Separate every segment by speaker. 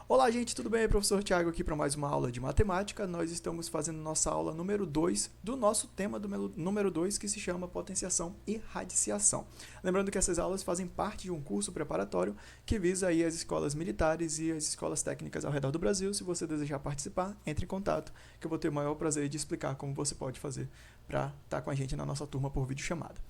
Speaker 1: Olá, gente, tudo bem? Professor Thiago aqui para mais uma aula de matemática. Nós estamos fazendo nossa aula número 2 do nosso tema do número 2, que se chama potenciação e radiciação. Lembrando que essas aulas fazem parte de um curso preparatório que visa aí as escolas militares e as escolas técnicas ao redor do Brasil. Se você desejar participar, entre em contato, que eu vou ter o maior prazer de explicar como você pode fazer para estar com a gente na nossa turma por videochamada.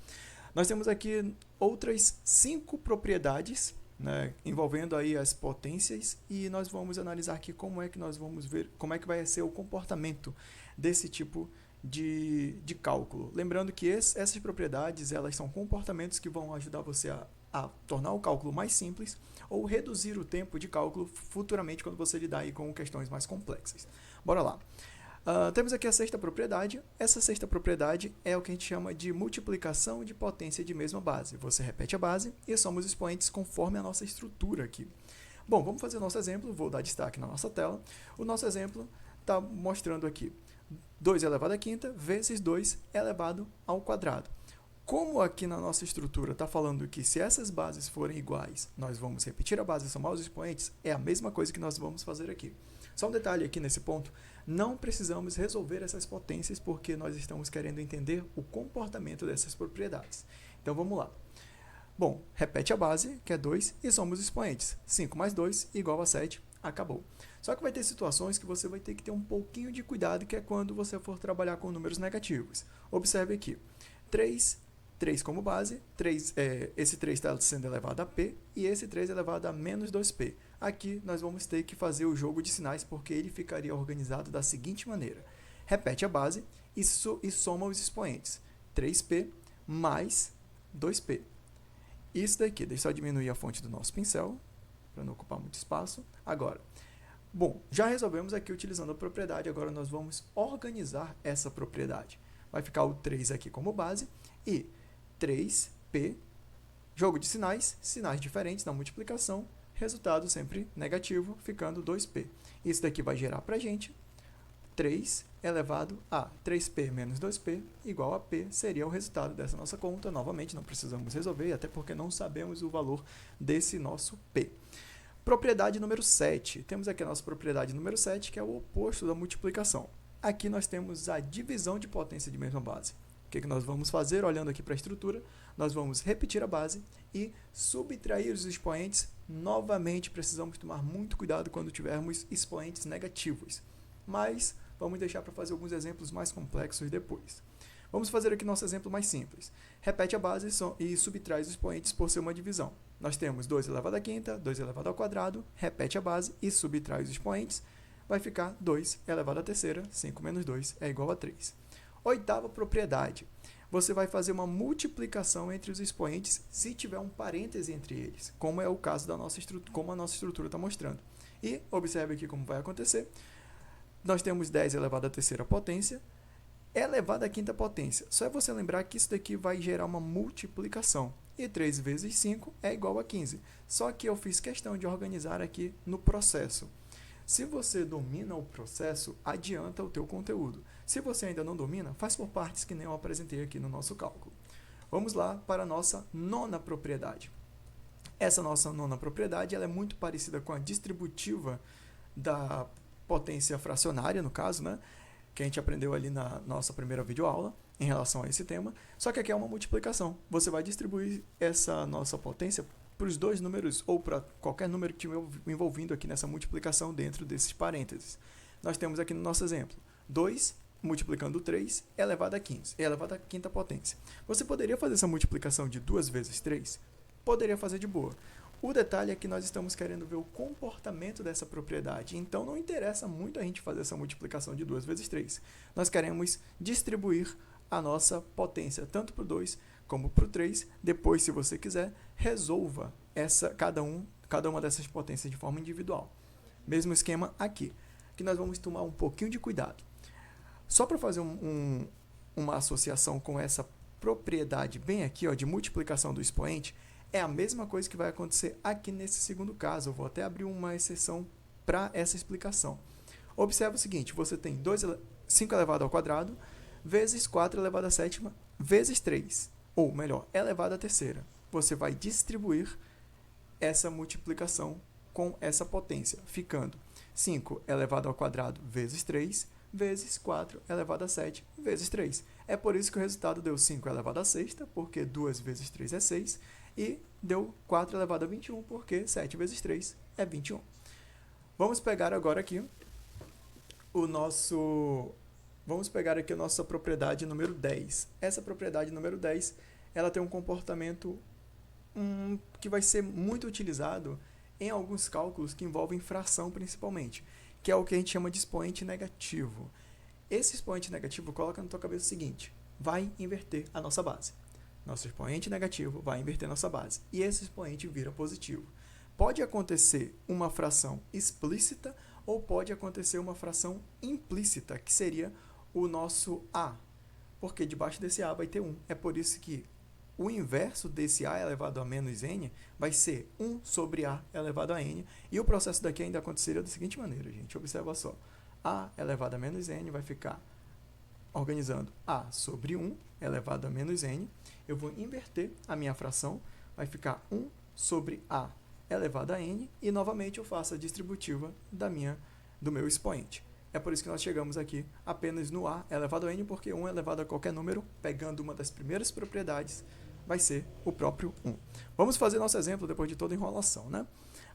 Speaker 1: Nós temos aqui outras 5 propriedades, né, envolvendo aí as potências, e nós vamos analisar aqui como é que nós vamos ver como é que vai ser o comportamento desse tipo de cálculo. Lembrando que essas propriedades elas são comportamentos que vão ajudar você a tornar o cálculo mais simples ou reduzir o tempo de cálculo futuramente quando você lidar aí com questões mais complexas. Bora lá. Temos aqui a sexta propriedade. Essa sexta propriedade é o que a gente chama de multiplicação de potência de mesma base. Você repete a base e soma os expoentes conforme a nossa estrutura aqui. Bom, vamos fazer o nosso exemplo. Vou dar destaque na nossa tela. O nosso exemplo está mostrando aqui 2 elevado à quinta vezes 2 elevado ao quadrado. Como aqui na nossa estrutura está falando que se essas bases forem iguais, nós vamos repetir a base e somar os expoentes, é a mesma coisa que nós vamos fazer aqui. Só um detalhe aqui nesse ponto, não precisamos resolver essas potências porque nós estamos querendo entender o comportamento dessas propriedades. Então vamos lá. Bom, repete a base, que é 2, e soma os expoentes. 5 mais 2 igual a 7, acabou. Só que vai ter situações que você vai ter que ter um pouquinho de cuidado, que é quando você for trabalhar com números negativos. Observe aqui, 3 como base, esse 3 está sendo elevado a P e esse 3 elevado a menos 2P. Aqui nós vamos ter que fazer o jogo de sinais porque ele ficaria organizado da seguinte maneira. Repete a base e soma os expoentes. 3P mais 2P. Isso daqui, deixa eu só diminuir a fonte do nosso pincel para não ocupar muito espaço. Agora, bom, já resolvemos aqui utilizando a propriedade, agora nós vamos organizar essa propriedade. Vai ficar o 3 aqui como base e 3P, jogo de sinais, sinais diferentes na multiplicação, resultado sempre negativo, ficando 2P. Isso daqui vai gerar para a gente 3 elevado a 3P menos 2P igual a P, seria o resultado dessa nossa conta. Novamente, não precisamos resolver, até porque não sabemos o valor desse nosso P. Propriedade número 7. Temos aqui a nossa propriedade número 7, que é o oposto da multiplicação. Aqui nós temos a divisão de potência de mesma base. O que nós vamos fazer, olhando aqui para a estrutura? Nós vamos repetir a base e subtrair os expoentes. Novamente, precisamos tomar muito cuidado quando tivermos expoentes negativos. Mas vamos deixar para fazer alguns exemplos mais complexos depois. Vamos fazer aqui nosso exemplo mais simples. Repete a base e subtrai os expoentes por ser uma divisão. Nós temos 2 elevado à quinta, 2 elevado ao quadrado, repete a base e subtrai os expoentes. Vai ficar 2 elevado à terceira, 5 menos 2 é igual a 3. Oitava propriedade. Você vai fazer uma multiplicação entre os expoentes se tiver um parêntese entre eles, como é o caso da nossa estrutura, como a nossa estrutura está mostrando. E observe aqui como vai acontecer. Nós temos 10 elevado à terceira potência, elevado à quinta potência. Só é você lembrar que isso daqui vai gerar uma multiplicação. E 3 vezes 5 é igual a 15. Só que eu fiz questão de organizar aqui no processo. Se você domina o processo, adianta o teu conteúdo. Se você ainda não domina, faz por partes que nem eu apresentei aqui no nosso cálculo. Vamos lá para a nossa nona propriedade. Essa nossa nona propriedade ela é muito parecida com a distributiva da potência fracionária, no caso, né? Que a gente aprendeu ali na nossa primeira videoaula em relação a esse tema. Só que aqui é uma multiplicação. Você vai distribuir essa nossa potência para os dois números ou para qualquer número que estiver envolvido aqui nessa multiplicação dentro desses parênteses. Nós temos aqui no nosso exemplo 2 multiplicando 3 elevado a 15, elevado à quinta potência. Você poderia fazer essa multiplicação de 2 vezes 3? Poderia fazer de boa. O detalhe é que nós estamos querendo ver o comportamento dessa propriedade, então não interessa muito a gente fazer essa multiplicação de 2 vezes 3. Nós queremos distribuir a nossa potência tanto para o 2 como para o 3. Depois, se você quiser, resolva cada uma dessas potências de forma individual. Mesmo esquema aqui, que nós vamos tomar um pouquinho de cuidado. Só para fazer uma associação com essa propriedade bem aqui, ó, de multiplicação do expoente, é a mesma coisa que vai acontecer aqui nesse segundo caso. Eu vou até abrir uma exceção para essa explicação. Observe o seguinte, você tem 5 elevado ao quadrado vezes 4 elevado à sétima vezes 3. Ou melhor, elevado à terceira. Você vai distribuir essa multiplicação com essa potência, ficando 5 elevado ao quadrado vezes 3, vezes 4 elevado a 7, vezes 3. É por isso que o resultado deu 5 elevado a sexta, porque 2 vezes 3 é 6, e deu 4 elevado a 21, porque 7 vezes 3 é 21. Vamos pegar agora aqui a nossa propriedade número 10. Essa propriedade número 10, ela tem um comportamento que vai ser muito utilizado em alguns cálculos que envolvem fração principalmente, que é o que a gente chama de expoente negativo. Esse expoente negativo, coloca na tua cabeça o seguinte: vai inverter a nossa base. Nosso expoente negativo vai inverter nossa base, e esse expoente vira positivo. Pode acontecer uma fração explícita ou pode acontecer uma fração implícita, que seria o nosso a, porque debaixo desse a vai ter 1. É por isso que o inverso desse a elevado a menos n vai ser 1 sobre a elevado a n, e o processo daqui ainda aconteceria da seguinte maneira, gente, observa só. A elevado a menos n vai ficar organizando a sobre 1 elevado a menos n, eu vou inverter a minha fração, vai ficar 1 sobre a elevado a n, e novamente eu faço a distributiva do meu expoente. É por isso que nós chegamos aqui apenas no a elevado a n, porque 1 elevado a qualquer número, pegando uma das primeiras propriedades, vai ser o próprio 1. Vamos fazer nosso exemplo depois de toda a enrolação, né?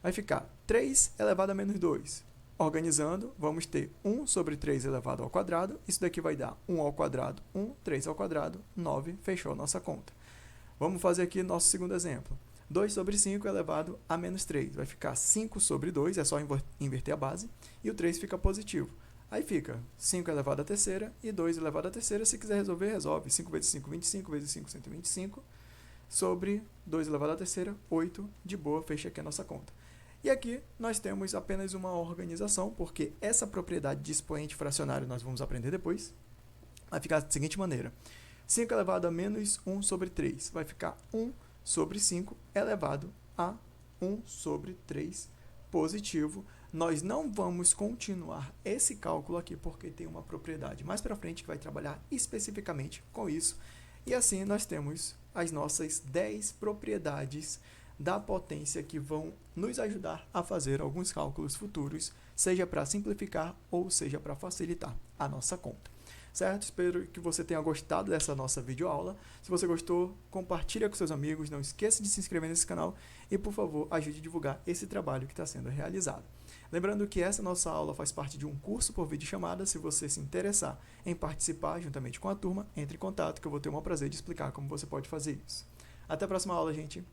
Speaker 1: Vai ficar 3 elevado a menos 2. Organizando, vamos ter 1 sobre 3 elevado ao quadrado. Isso daqui vai dar 1 ao quadrado, 1, 3 ao quadrado, 9. Fechou a nossa conta. Vamos fazer aqui nosso segundo exemplo. 2 sobre 5 elevado a menos 3. Vai ficar 5 sobre 2, é só inverter a base, e o 3 fica positivo. Aí fica 5 elevado à terceira e 2 elevado à terceira. Se quiser resolver, resolve. 5 vezes 5, 25, vezes 5, 125. Sobre 2 elevado à terceira, 8. De boa, fecha aqui a nossa conta. E aqui nós temos apenas uma organização, porque essa propriedade de expoente fracionário nós vamos aprender depois. Vai ficar da seguinte maneira. 5 elevado a menos 1 sobre 3. Vai ficar 1 sobre 5 elevado a 1 sobre 3 positivo. Nós não vamos continuar esse cálculo aqui, porque tem uma propriedade mais para frente que vai trabalhar especificamente com isso. E assim nós temos as nossas 10 propriedades da potência que vão nos ajudar a fazer alguns cálculos futuros, seja para simplificar ou seja para facilitar a nossa conta. Certo? Espero que você tenha gostado dessa nossa videoaula. Se você gostou, compartilha com seus amigos, não esqueça de se inscrever nesse canal e, por favor, ajude a divulgar esse trabalho que está sendo realizado. Lembrando que essa nossa aula faz parte de um curso por videochamada. Se você se interessar em participar juntamente com a turma, entre em contato que eu vou ter o maior prazer de explicar como você pode fazer isso. Até a próxima aula, gente!